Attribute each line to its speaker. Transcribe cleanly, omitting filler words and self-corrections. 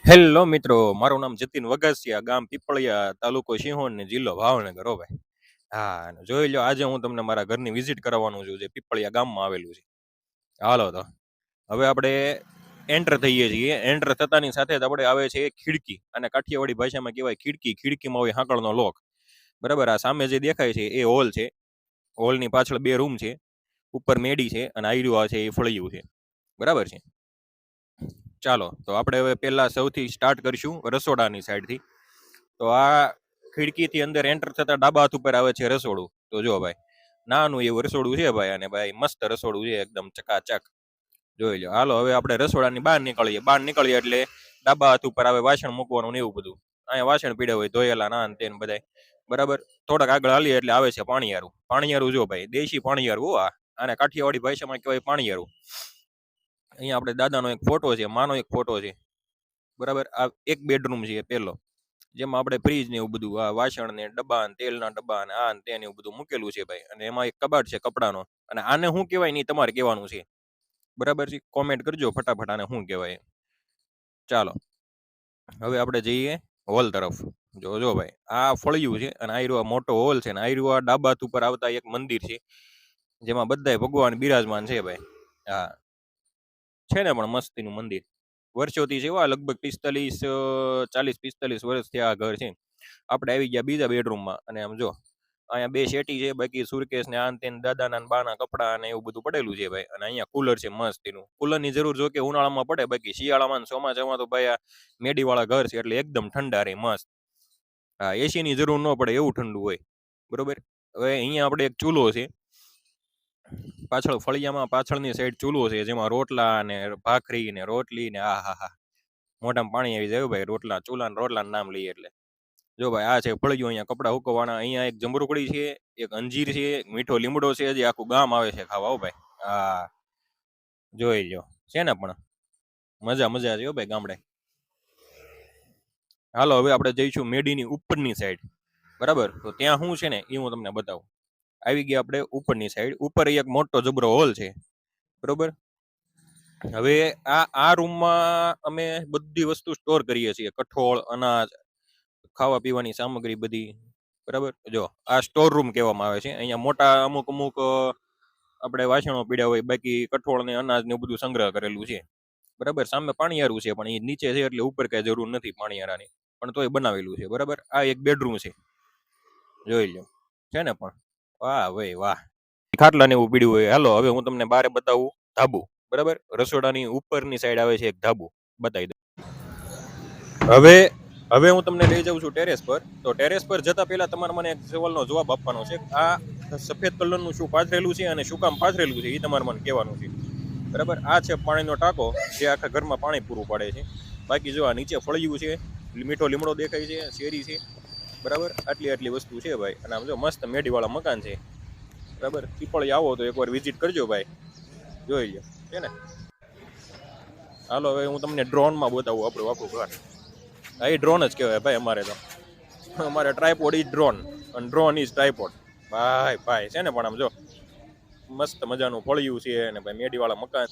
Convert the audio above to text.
Speaker 1: Hello મિત્રો, મારું નામ જતીન વઘાસિયા, ગામ પીપળિયા, તાલુકો સિંહોર ને જિલ્લો ભાવનગર. હો ભાઈ. હા, અને જોઈ લો, આજે હું તમને મારા ઘરની વિઝિટ કરાવવાનું છું, જે પીપળિયા ગામમાં આવેલું છે. હાલો તો હવે આપણે એન્ટર થઈએ છીએ. એન્ટર થતાની સાથે જ આપણે આવે છે ખીડકી, અને કાઠિયાવાડી ભાષામાં કહેવાય ખીડકી. ખીડકીમાં હોય હાંકળનો લોક. બરાબર. આ સામે જે દેખાય છે એ હોલ છે. હોલની પાછળ બે રૂમ છે, ઉપર મેડી છે, અને આયરું આ છે એ ફળિયું છે. બરાબર છે. ચાલો તો આપણે હવે પહેલા સૌથી સ્ટાર્ટ કરીશું રસોડાની સાઈડથી. તો આ ખિડકીથી અંદર એન્ટર થતા ડાબા હાથ ઉપર આવે છે રસોડું. તો જો ભાઈ, નાનું એવું રસોડું છે ભાઈ, અને ભાઈ મસ્ત રસોડું છે, એકદમ ચકાચક. જોઈ લો. હાલો હવે આપણે રસોડાની બહાર નીકળીએ. બહાર નીકળીએ એટલે ડાબા હાથ ઉપર આવે વાસણ મૂકવાનું ને એવું બધું. અહીંયા વાસણ પીડ્યા હોય ધોયેલા ના ને તેને બધાય. બરાબર. થોડાક આગળ હાલીએ એટલે આવે છે પાણીયારું. પાણીયારું જો ભાઈ, દેશી પાણીયારું. આને કાઠિયાવાડી ભાષામાં કહેવાય પાણીયારું. અહીંયા આપણે દાદાનો એક ફોટો છે, માનો એક ફોટો છે. બરાબર. આ એક બેડરૂમ છે પેલો, જેમાં આપણે ફ્રીજ ને એવું બધું, આ વાસણ ને ડબ્બા ને તેલના ડબ્બા ને આ ને તેને એવું બધું મૂકેલું છે ભાઈ. અને એમાં એક કબાટ છે કપડાનો. અને આને શું કહેવાય નહીં તમારે કહેવાનું છે. બરાબર છે. કોમેન્ટ કરજો ફટાફટ આને શું કહેવાય. ચાલો હવે આપણે જઈએ હોલ તરફ. જો ભાઈ, આ ફળિયું છે, અને આયરો આ મોટો હોલ છે, ને આયરો આ ડાબા ઉપર આવતા એક મંદિર છે, જેમાં બધાય ભગવાન બિરાજમાન છે ભાઈ. હા, છે ને પણ મસ્તીનું મંદિર. વર્ષોથી છે, લગભગ 40-45 વર્ષથી આ ઘર છે. આપણે આવી ગયા બીજા બેડરૂમમાં, અને આમ જો અહીંયા બે શેટી છે, બાકી સુરકેસ ને આન તેન દાદાના ને બાના કપડા ને એવું બધું પડેલું છે ભાઈ. અને અહીંયા કુલર છે મસ્તીનું. કુલરની જરૂર જો કે ઉનાળામાં પડે, બાકી શિયાળામાં ચોમાસામાં તો ભાઈ આ મેડીવાળા ઘર છે એટલે એકદમ ઠંડા રહે, મસ્ત. હા, એસીની જરૂર ન પડે એવું ઠંડુ હોય. બરોબર. હવે અહીંયા આપણે એક ચૂલો છે પાછળ ફળિયામાં, પાછળની સાઈડ ચૂલો છે, જેમાં રોટલા ને ભાખરી ને રોટલી ને આ હા હા મોઢામાં પાણી આવી જાય ભાઈ. રોટલા નામ લઈએ એટલે. જો ભાઈ, આ છે ફળિયું. અહીંયા કપડા હુકવવાના. અહીંયા એક જમરૂકડી છે, એક અંજીર છે, મીઠો લીમડો છે, જે આખું ગામ આવે છે ખાવા. ભાઈ હા, જોઈ લો. છે ને પણ મજા છે ભાઈ ગામડે. હાલો હવે આપણે જઈશું મેડીની ઉપરની સાઈડ. બરાબર. તો ત્યાં શું છે ને એ હું તમને બતાવું. આવી ગયા આપણે ઉપરની સાઈડ. ઉપર એક મોટો જબરો હોલ છે. બરોબર. હવે આ રૂમમાં અમે બધી વસ્તુ સ્ટોર કરીએ છીએ. કઠોળ, અનાજ, ખાવા પીવાની સામગ્રી બધી. બરાબર. જો આ સ્ટોર રૂમ કહેવામાં આવે છે. અહીંયા મોટા અમુક આપણે વાસણો પીડ્યા હોય, બાકી કઠોળ ને અનાજ ને બધું સંગ્રહ કરેલું છે. બરાબર. સામે પાણીયારું છે, પણ એ નીચે છે એટલે ઉપર કઈ જરૂર નથી પાણીયારાની, પણ તોય બનાવેલું છે. બરાબર. આ એક બેડરૂમ છે, જોઈ લો. છે ને પણ વાહ ભાઈ વાહ. ખાટલા ને એવું પીડ્યું હોય. હાલો હવે હું તમને બારે બતાવું ધાબુ. બરાબર. રસોડાની ઉપરની સાઈડ આવે છે એક ધાબુ, બતાવી દઉં. હવે હવે હું તમને લઈ જાઉં છું ટેરેસ પર. તો ટેરેસ પર જતા પહેલા તમારે મને એક સવાલનો જવાબ આપવાનો છે. આ સફેદ કલરનું શું પાથરેલું છે, અને શું કામ પાથરેલું છે, એ તમારે મને કહેવાનું છે. બરાબર. આ છે પાણીનો ટાંકો, જે આખા ઘરમાં પાણી પૂરું પાડે છે. બાકી જો આ નીચે ફળિયું છે, મીઠો લીમડો દેખાય છે, શેરી છે. બરાબર. આટલી વસ્તુ છે ભાઈ. અને આમ જો મસ્ત મેડીવાળા મકાન છે. બરાબર. પીપળી આવો તો એકવાર વિઝિટ કરજો ભાઈ, જોઈ લો. છે ને. હાલો હવે હું તમને ડ્રોનમાં બતાવું આપણું આખું ઘર. એ ડ્રોન જ કહેવાય ભાઈ અમારે તો. અમારે ટ્રાયપોડ ઇઝ ડ્રોન, અને ડ્રોન ઇઝ ટ્રાયપોડ. ભાઈ છે ને પણ આમ જો મસ્ત મજાનું ફળિયું છે, અને ભાઈ મેડીવાળા મકાન.